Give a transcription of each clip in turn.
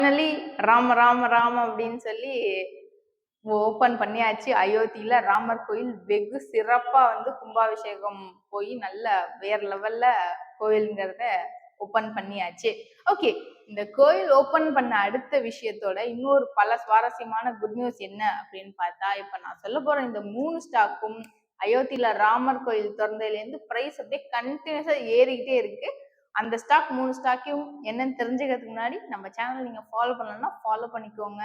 Finally Rama Rama Rama அப்படின்னு சொல்லி open பண்ணியாச்சு. அயோத்தியில ராமர் கோயில் வெகு சிறப்பா கும்பாபிஷேகம் போய் நல்ல வேற லெவல்ல கோயிலுங்கிறத ஓபன் பண்ணியாச்சு. ஓகே, இந்த கோயில் ஓபன் பண்ண அடுத்த விஷயத்தோட இன்னொரு பல சுவாரஸ்யமான குட் நியூஸ் என்ன அப்படின்னு பார்த்தா, இப்ப நான் சொல்ல போற இந்த 3 ஸ்டாக்கும் அயோத்தியில ராமர் கோயில் திறந்ததுல இருந்து பிரைஸ் அப்படியே கண்டினியூஸா ஏறிக்கிட்டே இருக்கு. அந்த ஸ்டாக் 3 ஸ்டாக்கையும் என்னன்னு தெரிஞ்சுக்கிறதுக்கு முன்னாடி நம்ம சேனல் நீங்க ஃபாலோ பண்ணலன்னா ஃபாலோ பண்ணிக்கோங்க.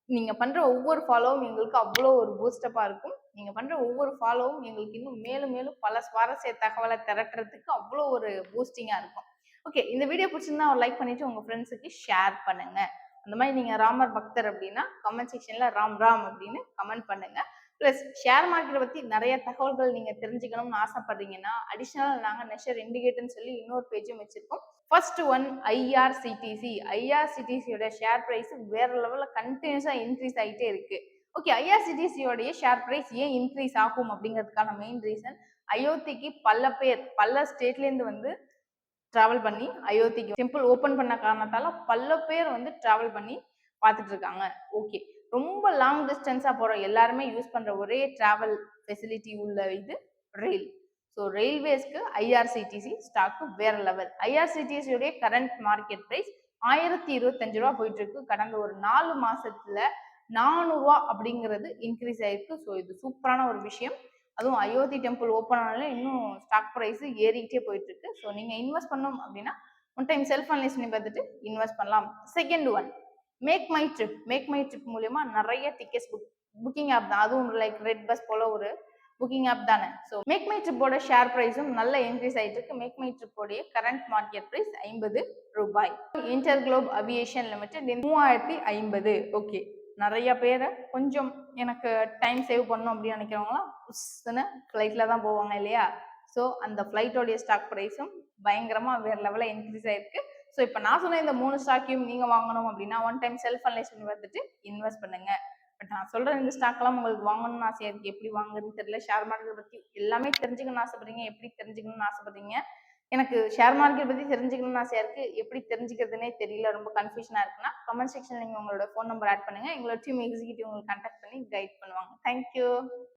நீங்க பண்ற ஒவ்வொரு ஃபாலோவும் எங்களுக்கு அவ்வளோ ஒரு பூஸ்டப்பா இருக்கும். நீங்க பண்ற ஒவ்வொரு ஃபாலோவும் எங்களுக்கு இன்னும் மேலும் மேலும் பல சுவாரஸ்ய தகவலை திரட்டுறதுக்கு அவ்வளோ ஒரு பூஸ்டிங்கா இருக்கும். ஓகே, இந்த வீடியோ பிடிச்சிருந்தா ஒரு லைக் பண்ணிட்டு உங்க ஃப்ரெண்ட்ஸுக்கு ஷேர் பண்ணுங்க. அந்த மாதிரி நீங்க ராமர் பக்தர் அப்படின்னா கமெண்ட் செக்ஷன்ல ராம் ராம் அப்படின்னு கமெண்ட் பண்ணுங்க. பிளஸ் ஷேர் மார்க்கெட்டை பத்தி நிறைய தகவல்கள் நீங்க தெரிஞ்சுக்கணும்னு ஆசைப்படுறீங்கன்னா அடிஷனலா நாங்க நெஷர் இண்டிகேட்டர்னு சொல்லி இன்னொரு பேஜும் வச்சிருக்கோம். First one IRCTC. ஐஆர்சிடிசியோட ஷேர் பிரைஸ் வேற லெவல்ல கண்டினியூஸா இன்க்ரீஸ் ஆகிட்டே இருக்கு. ஓகே, ஐஆர்சிடிசியோடைய ஷேர் பிரைஸ் ஏன் இன்க்ரீஸ் ஆகும் அப்படிங்கிறதுக்கான மெயின் ரீசன், அயோத்திக்கு பல ஸ்டேட்ல இருந்து டிராவல் பண்ணி அயோத்திக்கு டெம்பிள் ஓபன் பண்ண காரணத்தால பல பேர் டிராவல் பண்ணி பார்த்துட்டு இருக்காங்க. ஓகே, ரொம்ப லாங் டிஸ்டன்ஸா போற எல்லாருமே யூஸ் பண்ற ஒரே டிராவல் ஃபெசிலிட்டி உள்ள இது ரெயில். ஸோ ரயில்வேஸ்க்கு ஐஆர்சிடிசி ஸ்டாக் வேற லெவல். ஐஆர்சிடிசியோடைய கரண்ட் மார்க்கெட் பிரைஸ் 1025 ரூபா போயிட்டு இருக்கு. கடந்த ஒரு 4 மாசத்துல 400 ரூபா அப்படிங்கிறது இன்க்ரீஸ் ஆயிருக்கு. ஸோ இது சூப்பரான ஒரு விஷயம். அதுவும் அயோத்தி டெம்பிள் ஓப்பன் ஆனாலும் இன்னும் ஸ்டாக் ப்ரைஸ் ஏறிக்கிட்டே போயிட்டு இருக்கு. ஸோ நீங்க இன்வெஸ்ட் பண்ணணும் அப்படின்னா ஒன் டைம் செல்ஃப் அனலைஸ் பண்ணி பார்த்துட்டு இன்வெஸ்ட் பண்ணலாம். Second one MakeMyTrip. MakeMyTrip மூலியமா நிறைய டிக்கெட்ஸ் புக்கிங் ஆப் தான். அதுவும் லைக் ரெட் பஸ் போல ஒரு புக்கிங் ஆப் தானே. ஸோ மேக் மை ட்ரிப்போட ஷேர் ப்ரைஸும் நல்ல இன்க்ரீஸ் ஆயிட்டு இருக்கு. மேக் மை ட்ரிப்போடைய கரண்ட் மார்க்கெட் பிரைஸ் 50 ரூபாய். InterGlobe Aviation Limited 3050. Okay, நிறைய பேரை கொஞ்சம் எனக்கு டைம் சேவ் பண்ணணும் அப்படின்னு நினைக்கிறவங்களாம் ஃப்ளைட்ல தான் போவாங்க இல்லையா. ஸோ அந்த ஃப்ளைட்டோடைய ஸ்டாக் ப்ரைஸும் பயங்கரமா வேற லெவலில் இன்க்ரீஸ் ஆயிருக்கு. ஸோ இப்போ நான் சொன்ன இந்த 3 ஸ்டாக்கையும் நீங்க வாங்கணும் அப்படின்னா ஒன் டைம் செல்ஃப் அனலைஸ் பண்ணி பார்த்துட்டு இன்வெஸ்ட் பண்ணுங்க. பட் நான் சொல்ற இந்த ஸ்டாக்லாம் உங்களுக்கு வாங்கணும்னு ஆசையா இருக்கு. எப்படி வாங்குறதுன்னு தெரியல. ஷேர் மார்க்கெட் பத்தி எல்லாமே தெரிஞ்சுக்கணும்னு ஆசைப்படுறீங்க. எப்படி தெரிஞ்சுக்கணும்னு ஆசைப்படுறீங்க. எனக்கு ஷேர் மார்க்கெட் பத்தி தெரிஞ்சுக்கணும்னு ஆசையா இருக்கு. எப்படி தெரிஞ்சுக்கிறதுனே தெரியல, ரொம்ப கன்ஃபியூஷனா இருக்குன்னா கமெண்ட் செக்ஷன்ல நீங்க உங்களோட ஃபோன் நம்பர் ஆட் பண்ணுங்க. எங்களோட டீம் எக்ஸிக்யூட்டிவ் உங்களுக்கு கான்டாக்ட் பண்ணி கைட் பண்ணுவாங்க. தேங்க்யூ.